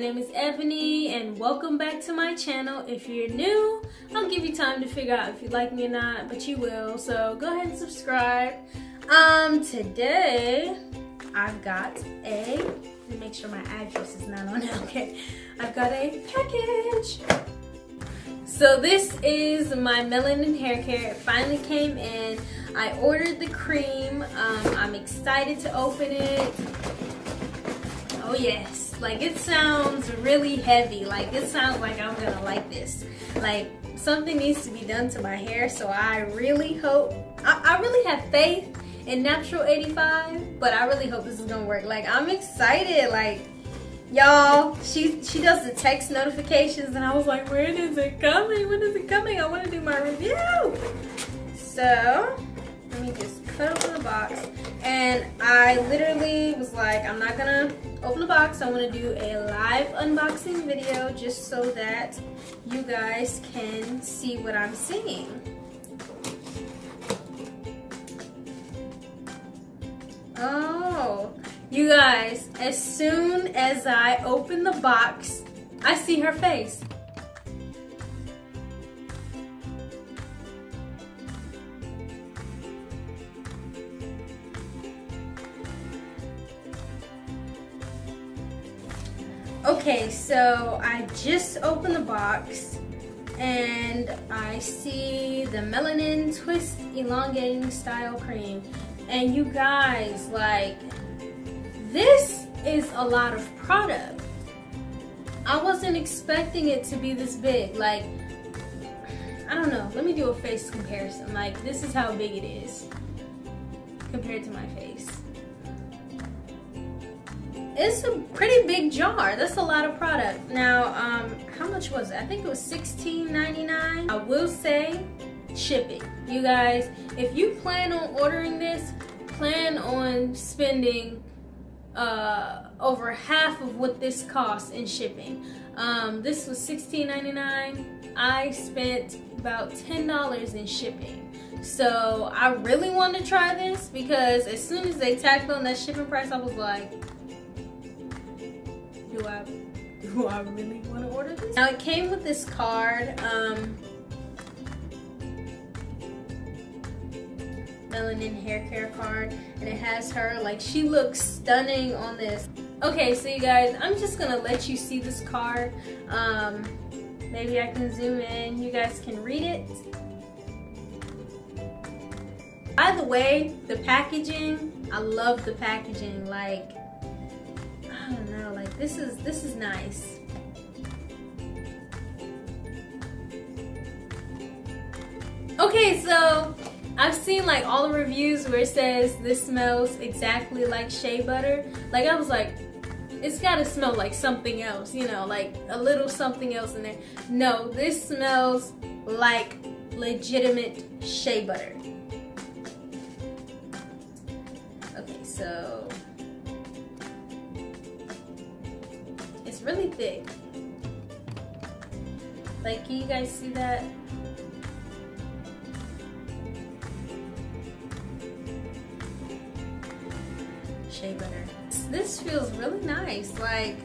name is Ebony and welcome back to my channel. If you're new, I'll give you time to figure out if you like me or not, but you will, so go ahead and subscribe. Today I've got let me make sure my address is not on it. Okay, I've got a package. So this is my Melanin hair care. It finally came in. I ordered the cream. I'm excited to open it. Oh yes, like it sounds really heavy. Like it sounds like I'm gonna like this. Like something needs to be done to my hair, so I really hope, I really have faith in Natural 85, but I really hope this is gonna work. Like I'm excited. Like y'all, she does the text notifications and I was like, when is it coming? When is it coming? I want to do my review. So let me just cut open the box. And I literally was like, I'm not gonna open the box. I want to do a live unboxing video just so that you guys can see what I'm seeing. Oh, you guys, as soon as I open the box, I see her face. Okay, so I just opened the box and I see the Melanin Twist Elongating Style Cream. And you guys, like, this is a lot of product. I wasn't expecting it to be this big. Like, I don't know. Let me do a face comparison. Like, this is how big it is compared to my face. It's a pretty big jar. That's a lot of product. Now, how much was it? I think it was $16.99. I will say, shipping. You guys, if you plan on ordering this, plan on spending over half of what this costs in shipping. This was $16.99. I spent about $10 in shipping. So I really want to try this because as soon as they tacked on that shipping price, I was like, do I really want to order this? Now it came with this card. Melanin hair care card, and it has her, like, she looks stunning on this. Okay, so you guys, I'm just gonna let you see this card. Maybe I can zoom in, you guys can read it. By the way, the packaging, I love the packaging. Like, I don't know, like this is nice. Okay, so I've seen like all the reviews where it says this smells exactly like shea butter. Like I was like, it's gotta smell like something else, you know, like a little something else in there. No, this smells like legitimate shea butter. Okay, so it's really thick. Like, can you guys see that? Shea butter. This feels really nice. Like,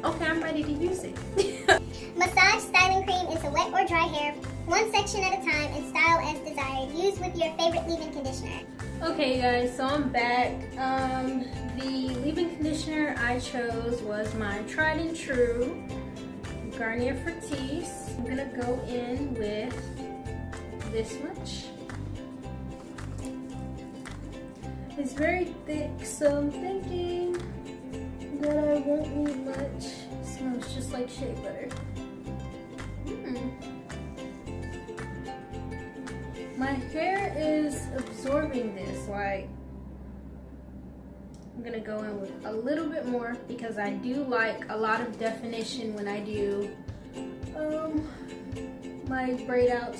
okay, I'm ready to use it. Massage styling cream into wet or dry hair, one section at a time, and style as desired. Use with your favorite leave-in conditioner. Okay, you guys, so I'm back. The leave-in conditioner I chose was my tried and true Garnier Fructis. I'm gonna go in with this much. It's very thick, so I'm thinking that I won't need much. It smells just like shea butter. My hair is absorbing this. Like, I'm gonna go in with a little bit more because I do like a lot of definition when I do my braid out.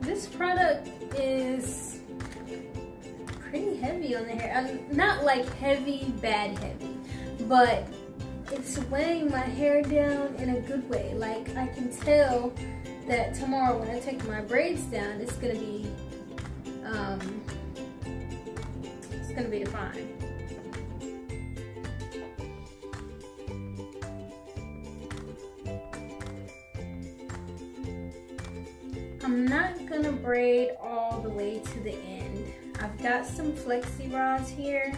This product is pretty heavy on the hair. Not like heavy, bad heavy, but it's weighing my hair down in a good way. Like, I can tell that tomorrow when I take my braids down, it's gonna be it's gonna be defined. I'm not gonna braid all the way to the end. I've got some flexi rods here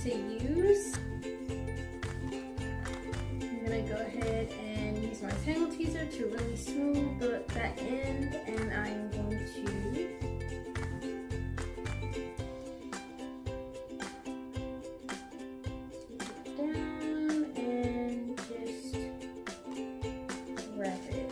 to use. I'm gonna go ahead and use my tangle teaser to really smooth that end, and I'm going to take it down and just wrap it.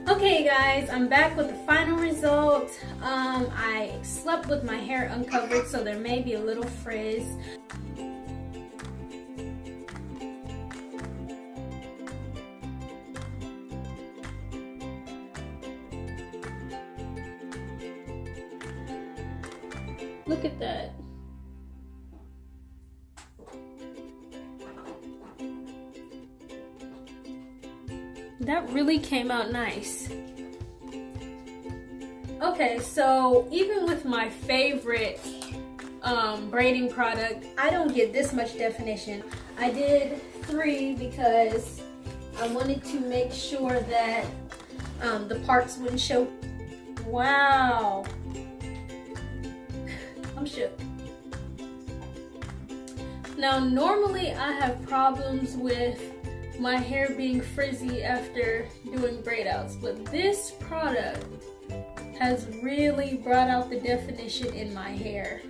Okay guys, I'm back with the final result. I slept with my hair uncovered, so there may be a little frizz. Look at that. That really came out nice. Okay, so even with my favorite braiding product, I don't get this much definition. I did 3 because I wanted to make sure that the parts wouldn't show. Wow. I'm shook. Now, normally I have problems with my hair being frizzy after doing braid outs, but this product has really brought out the definition in my hair.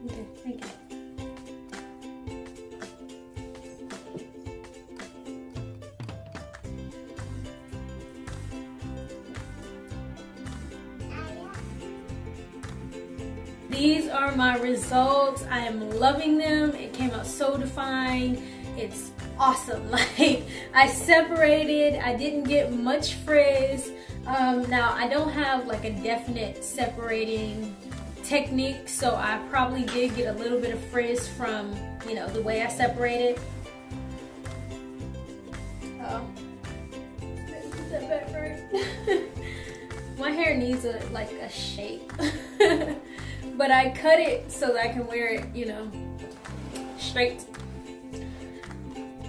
Okay, thank you. These are my results. I am loving them. It came out so defined. It's awesome. Like, I separated. I didn't get much frizz. Now, I don't have like a definite separating technique, so I probably did get a little bit of frizz from, you know, the way I separated. Put that back right. My hair needs like a shape. But I cut it so that I can wear it, you know, straight.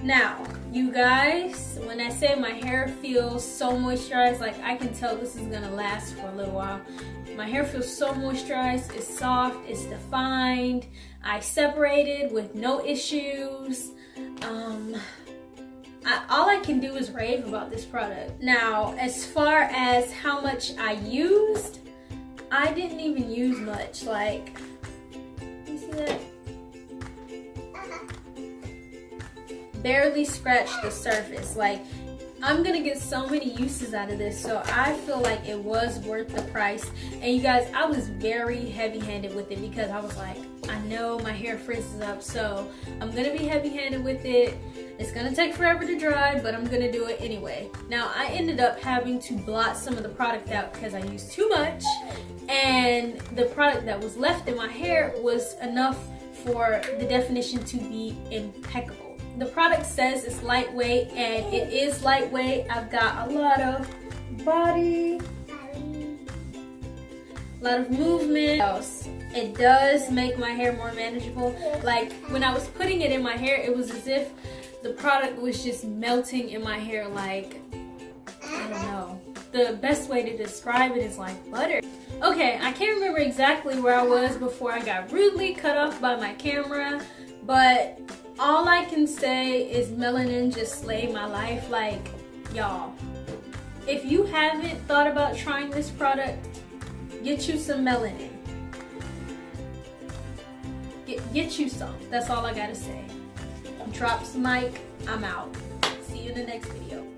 Now, you guys, when I say my hair feels so moisturized, like I can tell this is gonna last for a little while. My hair feels so moisturized, it's soft, it's defined. I separated with no issues. All I can do is rave about this product. Now, as far as how much I used, I didn't even use much. Like, you see that? Barely scratched the surface. Like, I'm gonna get so many uses out of this, so I feel like it was worth the price. And you guys, I was very heavy-handed with it because I was like, I know my hair frizzes up, so I'm gonna be heavy-handed with it. It's gonna take forever to dry, but I'm gonna do it anyway. Now, I ended up having to blot some of the product out because I used too much, and the product that was left in my hair was enough for the definition to be impeccable. The product says it's lightweight, and it is lightweight. I've got a lot of body, a lot of movement. It does make my hair more manageable. Like, when I was putting it in my hair, it was as if the product was just melting in my hair like, I don't know. The best way to describe it is like butter. Okay, I can't remember exactly where I was before I got rudely cut off by my camera, but all I can say is Melanin just slayed my life. Like, y'all, if you haven't thought about trying this product, get you some Melanin. Get you some. That's all I gotta say. Drops mic, I'm out. See you in the next video.